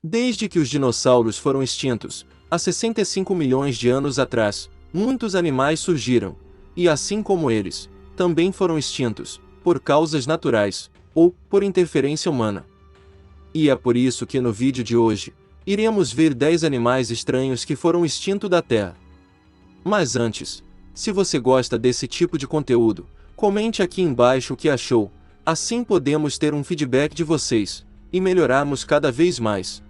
Desde que os dinossauros foram extintos, há 65 milhões de anos atrás, muitos animais surgiram, e assim como eles, também foram extintos, por causas naturais, ou por interferência humana. E é por isso que no vídeo de hoje, iremos ver 10 animais estranhos que foram extintos da Terra. Mas antes, se você gosta desse tipo de conteúdo, comente aqui embaixo o que achou, assim podemos ter um feedback de vocês, e melhorarmos cada vez mais.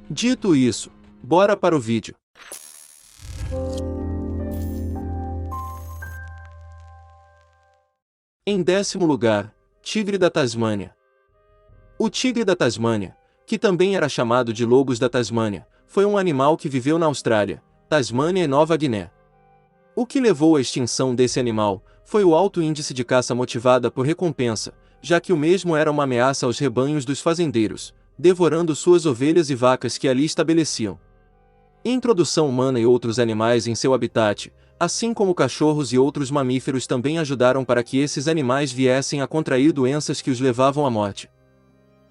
Dito isso, bora para o vídeo. Em 10º lugar, tigre da Tasmânia. O tigre da Tasmânia, que também era chamado de lobos da Tasmânia, foi um animal que viveu na Austrália, Tasmânia e Nova Guiné. O que levou à extinção desse animal foi o alto índice de caça motivada por recompensa, já que o mesmo era uma ameaça aos rebanhos dos fazendeiros, devorando suas ovelhas e vacas que ali estabeleciam. Introdução humana e outros animais em seu habitat, assim como cachorros e outros mamíferos, também ajudaram para que esses animais viessem a contrair doenças que os levavam à morte.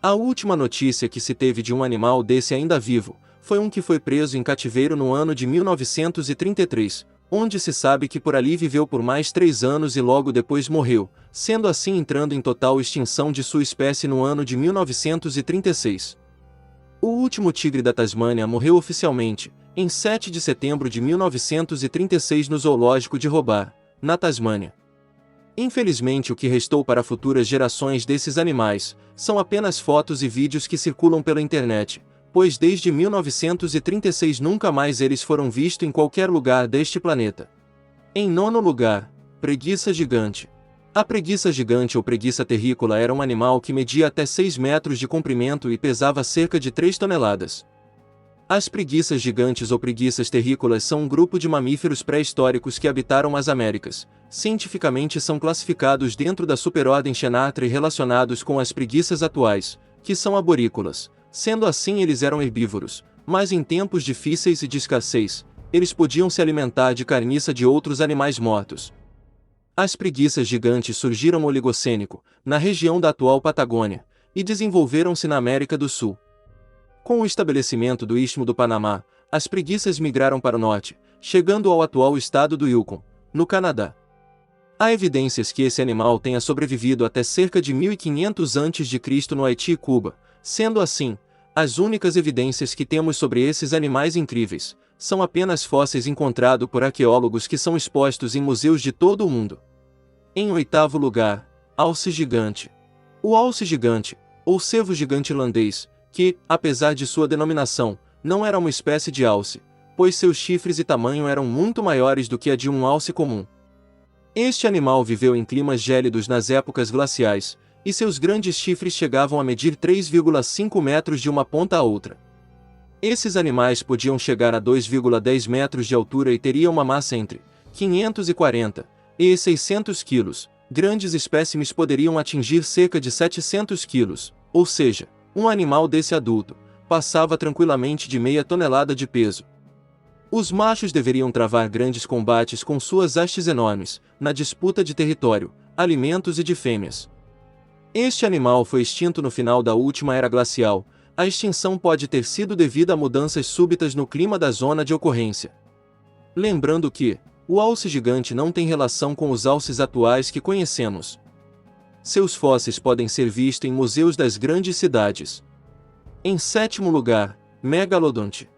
A última notícia que se teve de um animal desse ainda vivo, foi um que foi preso em cativeiro no ano de 1933, onde se sabe que por ali viveu por mais 3 anos e logo depois morreu, sendo assim entrando em total extinção de sua espécie no ano de 1936. O último tigre da Tasmânia morreu oficialmente, em 7 de setembro de 1936 no zoológico de Hobart, na Tasmânia. Infelizmente, o que restou para futuras gerações desses animais, são apenas fotos e vídeos que circulam pela internet, pois desde 1936 nunca mais eles foram vistos em qualquer lugar deste planeta. Em 9º lugar, preguiça gigante. A preguiça gigante ou preguiça terrícola era um animal que media até 6 metros de comprimento e pesava cerca de 3 toneladas. As preguiças gigantes ou preguiças terrícolas são um grupo de mamíferos pré-históricos que habitaram as Américas. Cientificamente são classificados dentro da superordem Xenarthra e relacionados com as preguiças atuais, que são arborícolas. Sendo assim, eles eram herbívoros, mas em tempos difíceis e de escassez, eles podiam se alimentar de carniça de outros animais mortos. As preguiças gigantes surgiram no Oligocênico, na região da atual Patagônia, e desenvolveram-se na América do Sul. Com o estabelecimento do Istmo do Panamá, as preguiças migraram para o norte, chegando ao atual estado do Yukon, no Canadá. Há evidências que esse animal tenha sobrevivido até cerca de 1500 a.C. no Haiti e Cuba. Sendo assim, as únicas evidências que temos sobre esses animais incríveis, são apenas fósseis encontrados por arqueólogos que são expostos em museus de todo o mundo. Em 8º lugar, alce gigante. O alce gigante, ou cervo gigante irlandês, que, apesar de sua denominação, não era uma espécie de alce, pois seus chifres e tamanho eram muito maiores do que a de um alce comum. Este animal viveu em climas gélidos nas épocas glaciais, e seus grandes chifres chegavam a medir 3,5 metros de uma ponta a outra. Esses animais podiam chegar a 2,10 metros de altura e teriam uma massa entre 540 e 600 quilos. Grandes espécimes poderiam atingir cerca de 700 quilos, ou seja, um animal desse adulto passava tranquilamente de meia tonelada de peso. Os machos deveriam travar grandes combates com suas hastes enormes, na disputa de território, alimentos e de fêmeas. Este animal foi extinto no final da última era glacial. A extinção pode ter sido devida a mudanças súbitas no clima da zona de ocorrência. Lembrando que, o alce gigante não tem relação com os alces atuais que conhecemos. Seus fósseis podem ser vistos em museus das grandes cidades. Em 7º lugar, megalodonte.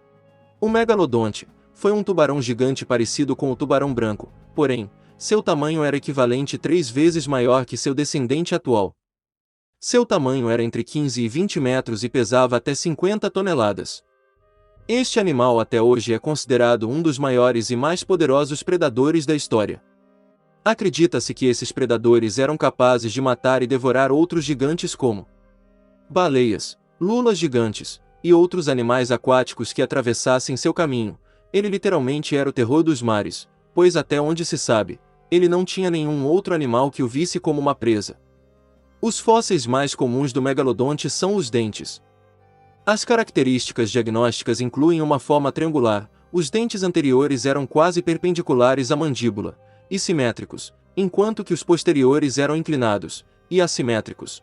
O megalodonte foi um tubarão gigante parecido com o tubarão branco, porém, seu tamanho era equivalente 3 vezes maior que seu descendente atual. Seu tamanho era entre 15 e 20 metros e pesava até 50 toneladas. Este animal até hoje é considerado um dos maiores e mais poderosos predadores da história. Acredita-se que esses predadores eram capazes de matar e devorar outros gigantes como baleias, lulas gigantes, e outros animais aquáticos que atravessassem seu caminho. Ele literalmente era o terror dos mares, pois até onde se sabe, ele não tinha nenhum outro animal que o visse como uma presa. Os fósseis mais comuns do megalodonte são os dentes. As características diagnósticas incluem uma forma triangular, os dentes anteriores eram quase perpendiculares à mandíbula, e simétricos, enquanto que os posteriores eram inclinados, e assimétricos.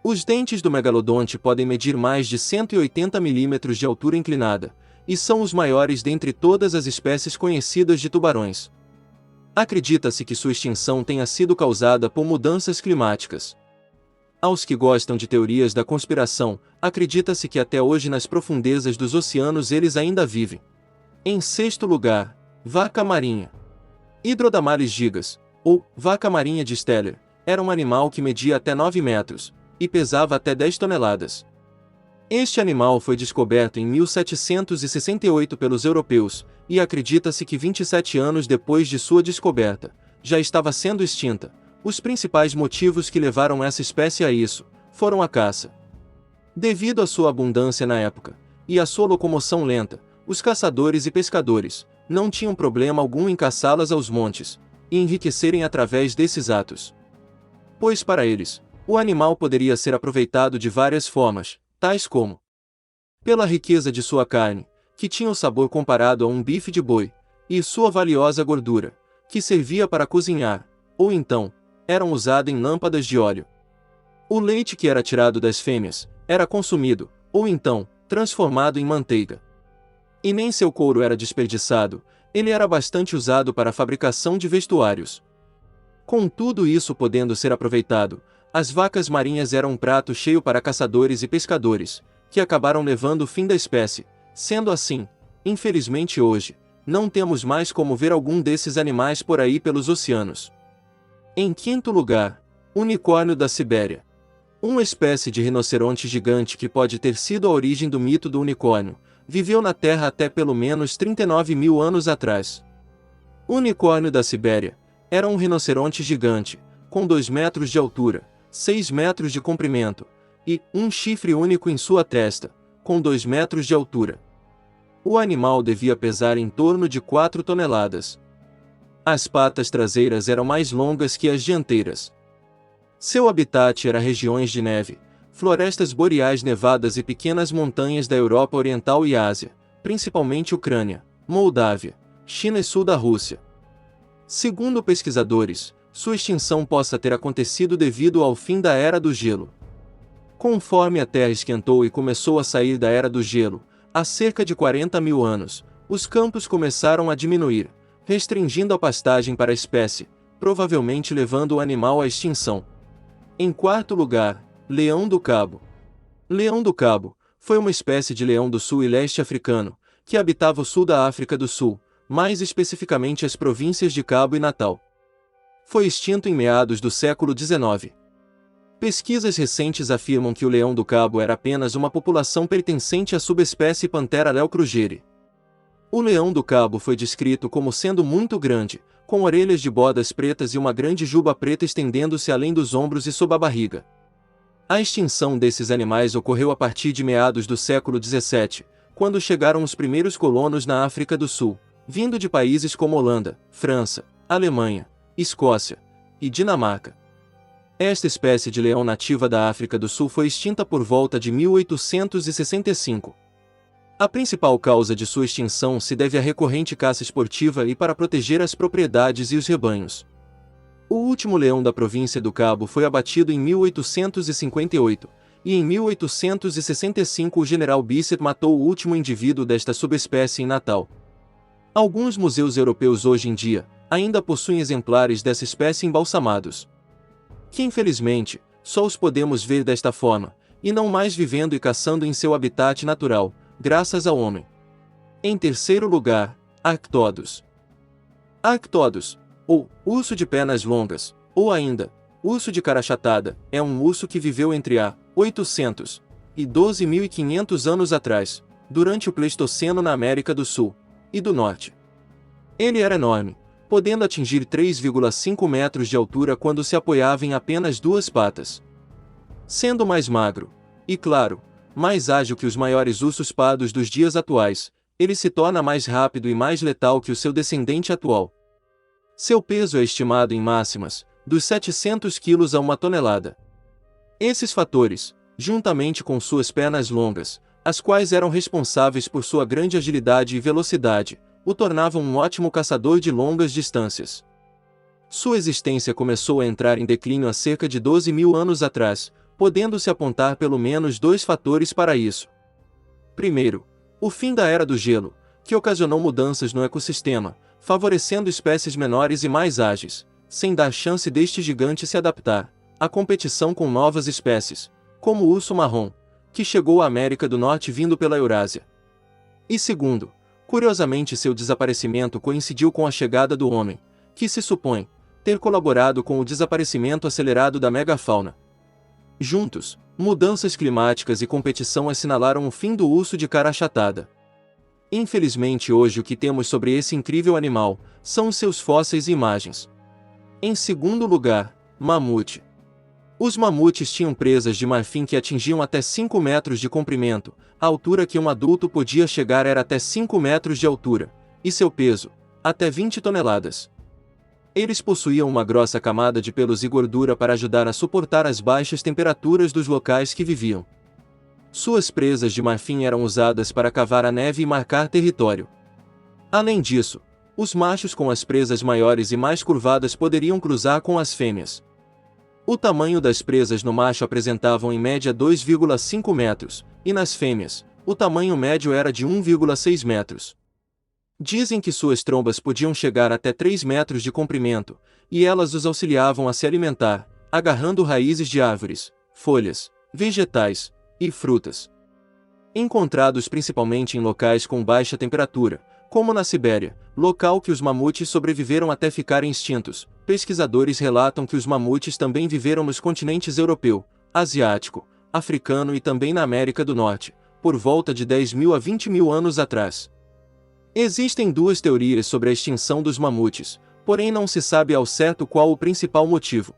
Os dentes do megalodonte podem medir mais de 180 milímetros de altura inclinada, e são os maiores dentre todas as espécies conhecidas de tubarões. Acredita-se que sua extinção tenha sido causada por mudanças climáticas. Aos que gostam de teorias da conspiração, acredita-se que até hoje nas profundezas dos oceanos eles ainda vivem. Em sexto lugar, vaca marinha. Hydrodamalis gigas, ou vaca marinha de Steller, era um animal que media até 9 metros, e pesava até 10 toneladas. Este animal foi descoberto em 1768 pelos europeus, e acredita-se que 27 anos depois de sua descoberta, já estava sendo extinta. Os principais motivos que levaram essa espécie a isso foram a caça. Devido à sua abundância na época, e à sua locomoção lenta, os caçadores e pescadores não tinham problema algum em caçá-las aos montes, e enriquecerem através desses atos. Pois para eles, o animal poderia ser aproveitado de várias formas, tais como pela riqueza de sua carne, que tinha o sabor comparado a um bife de boi, e sua valiosa gordura, que servia para cozinhar, ou então, eram usadas em lâmpadas de óleo. O leite que era tirado das fêmeas, era consumido, ou então, transformado em manteiga. E nem seu couro era desperdiçado, ele era bastante usado para a fabricação de vestuários. Com tudo isso podendo ser aproveitado, as vacas marinhas eram um prato cheio para caçadores e pescadores, que acabaram levando o fim da espécie. Sendo assim, infelizmente hoje, não temos mais como ver algum desses animais por aí pelos oceanos. Em quinto lugar, unicórnio da Sibéria. Uma espécie de rinoceronte gigante que pode ter sido a origem do mito do unicórnio, viveu na Terra até pelo menos 39 mil anos atrás. O unicórnio da Sibéria era um rinoceronte gigante, com 2 metros de altura, 6 metros de comprimento, e um chifre único em sua testa, com 2 metros de altura. O animal devia pesar em torno de 4 toneladas. As patas traseiras eram mais longas que as dianteiras. Seu habitat era regiões de neve, florestas boreais nevadas e pequenas montanhas da Europa Oriental e Ásia, principalmente Ucrânia, Moldávia, China e sul da Rússia. Segundo pesquisadores, sua extinção possa ter acontecido devido ao fim da Era do Gelo. Conforme a Terra esquentou e começou a sair da Era do Gelo, há cerca de 40 mil anos, os campos começaram a diminuir, restringindo a pastagem para a espécie, provavelmente levando o animal à extinção. Em quarto lugar, leão do Cabo. Leão do Cabo foi uma espécie de leão do sul e leste africano, que habitava o sul da África do Sul, mais especificamente as províncias de Cabo e Natal. Foi extinto em meados do século XIX. Pesquisas recentes afirmam que o leão do Cabo era apenas uma população pertencente à subespécie Panthera leucrugere. O leão do Cabo foi descrito como sendo muito grande, com orelhas de bodas pretas e uma grande juba preta estendendo-se além dos ombros e sob a barriga. A extinção desses animais ocorreu a partir de meados do século XVII, quando chegaram os primeiros colonos na África do Sul, vindo de países como Holanda, França, Alemanha, Escócia e Dinamarca. Esta espécie de leão nativa da África do Sul foi extinta por volta de 1865. A principal causa de sua extinção se deve à recorrente caça esportiva e para proteger as propriedades e os rebanhos. O último leão da província do Cabo foi abatido em 1858, e em 1865 o general Bisset matou o último indivíduo desta subespécie em Natal. Alguns museus europeus hoje em dia ainda possuem exemplares dessa espécie embalsamados, que infelizmente só os podemos ver desta forma, e não mais vivendo e caçando em seu habitat natural, graças ao homem. Em terceiro lugar, Arctodos. Arctodos, ou urso de pernas longas, ou ainda, urso de cara achatada, é um urso que viveu entre há 800 e 12.500 anos atrás, durante o Pleistoceno na América do Sul e do Norte. Ele era enorme, podendo atingir 3,5 metros de altura quando se apoiava em apenas 2 patas. Sendo mais magro, e claro, mais ágil que os maiores ursos pardos dos dias atuais, ele se torna mais rápido e mais letal que o seu descendente atual. Seu peso é estimado em máximas, dos 700 quilos a 1 tonelada. Esses fatores, juntamente com suas pernas longas, as quais eram responsáveis por sua grande agilidade e velocidade, o tornavam um ótimo caçador de longas distâncias. Sua existência começou a entrar em declínio há cerca de 12 mil anos atrás, podendo-se apontar pelo menos dois fatores para isso. Primeiro, o fim da Era do Gelo, que ocasionou mudanças no ecossistema, favorecendo espécies menores e mais ágeis, sem dar chance deste gigante se adaptar à competição com novas espécies, como o urso marrom, que chegou à América do Norte vindo pela Eurásia. E segundo, curiosamente seu desaparecimento coincidiu com a chegada do homem, que se supõe ter colaborado com o desaparecimento acelerado da megafauna. Juntos, mudanças climáticas e competição assinalaram o fim do urso de cara achatada. Infelizmente hoje o que temos sobre esse incrível animal são os seus fósseis e imagens. Em segundo lugar, mamute. Os mamutes tinham presas de marfim que atingiam até 5 metros de comprimento, a altura que um adulto podia chegar era até 5 metros de altura, e seu peso, até 20 toneladas. Eles possuíam uma grossa camada de pelos e gordura para ajudar a suportar as baixas temperaturas dos locais que viviam. Suas presas de marfim eram usadas para cavar a neve e marcar território. Além disso, os machos com as presas maiores e mais curvadas poderiam cruzar com as fêmeas. O tamanho das presas no macho apresentavam em média 2,5 metros, e nas fêmeas, o tamanho médio era de 1,6 metros. Dizem que suas trombas podiam chegar até 3 metros de comprimento, e elas os auxiliavam a se alimentar, agarrando raízes de árvores, folhas, vegetais e frutas. Encontrados principalmente em locais com baixa temperatura, como na Sibéria, local que os mamutes sobreviveram até ficarem extintos, pesquisadores relatam que os mamutes também viveram nos continentes europeu, asiático, africano e também na América do Norte, por volta de 10.000 a 20.000 anos atrás. Existem duas teorias sobre a extinção dos mamutes, porém não se sabe ao certo qual o principal motivo.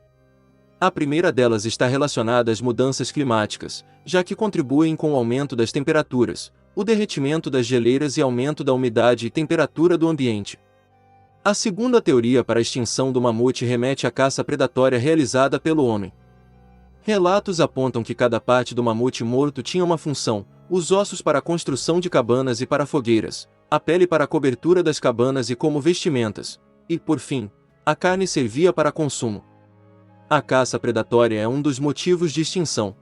A primeira delas está relacionada às mudanças climáticas, já que contribuem com o aumento das temperaturas, o derretimento das geleiras e aumento da umidade e temperatura do ambiente. A segunda teoria para a extinção do mamute remete à caça predatória realizada pelo homem. Relatos apontam que cada parte do mamute morto tinha uma função: os ossos para a construção de cabanas e para fogueiras, a pele para a cobertura das cabanas e como vestimentas, e, por fim, a carne servia para consumo. A caça predatória é um dos motivos de extinção.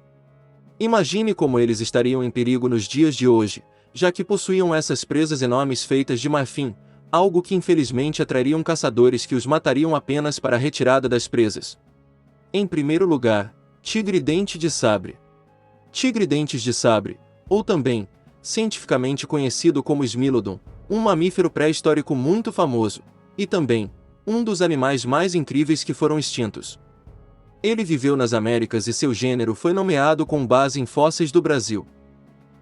Imagine como eles estariam em perigo nos dias de hoje, já que possuíam essas presas enormes feitas de marfim, algo que infelizmente atrariam caçadores que os matariam apenas para a retirada das presas. Em primeiro lugar, tigre-dente de sabre. Tigre-dentes de sabre, ou também, cientificamente conhecido como Smilodon, um mamífero pré-histórico muito famoso, e também, um dos animais mais incríveis que foram extintos. Ele viveu nas Américas e seu gênero foi nomeado com base em fósseis do Brasil.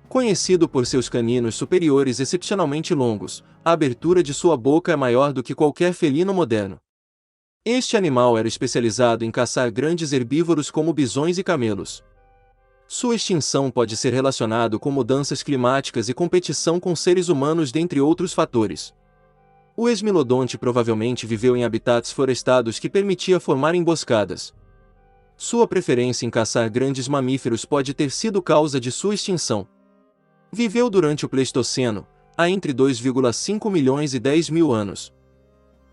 Conhecido por seus caninos superiores excepcionalmente longos, a abertura de sua boca é maior do que qualquer felino moderno. Este animal era especializado em caçar grandes herbívoros como bisões e camelos. Sua extinção pode ser relacionada com mudanças climáticas e competição com seres humanos, dentre outros fatores. O esmilodonte provavelmente viveu em habitats florestados que permitia formar emboscadas. Sua preferência em caçar grandes mamíferos pode ter sido causa de sua extinção. Viveu durante o Pleistoceno, há entre 2,5 milhões e 10 mil anos.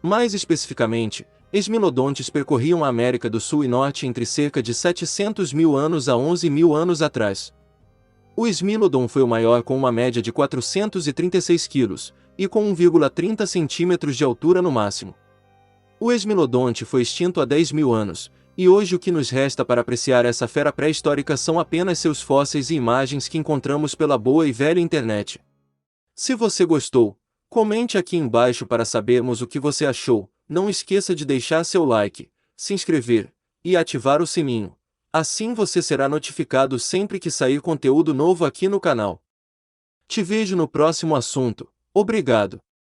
Mais especificamente, esmilodontes percorriam a América do Sul e Norte entre cerca de 700 mil anos a 11 mil anos atrás. O Smilodon foi o maior com uma média de 436 quilos, e com 1,30 centímetros de altura no máximo. O esmilodonte foi extinto há 10 mil anos, e hoje o que nos resta para apreciar essa fera pré-histórica são apenas seus fósseis e imagens que encontramos pela boa e velha internet. Se você gostou, comente aqui embaixo para sabermos o que você achou. Não esqueça de deixar seu like, se inscrever e ativar o sininho. Assim você será notificado sempre que sair conteúdo novo aqui no canal. Te vejo no próximo assunto. Obrigado.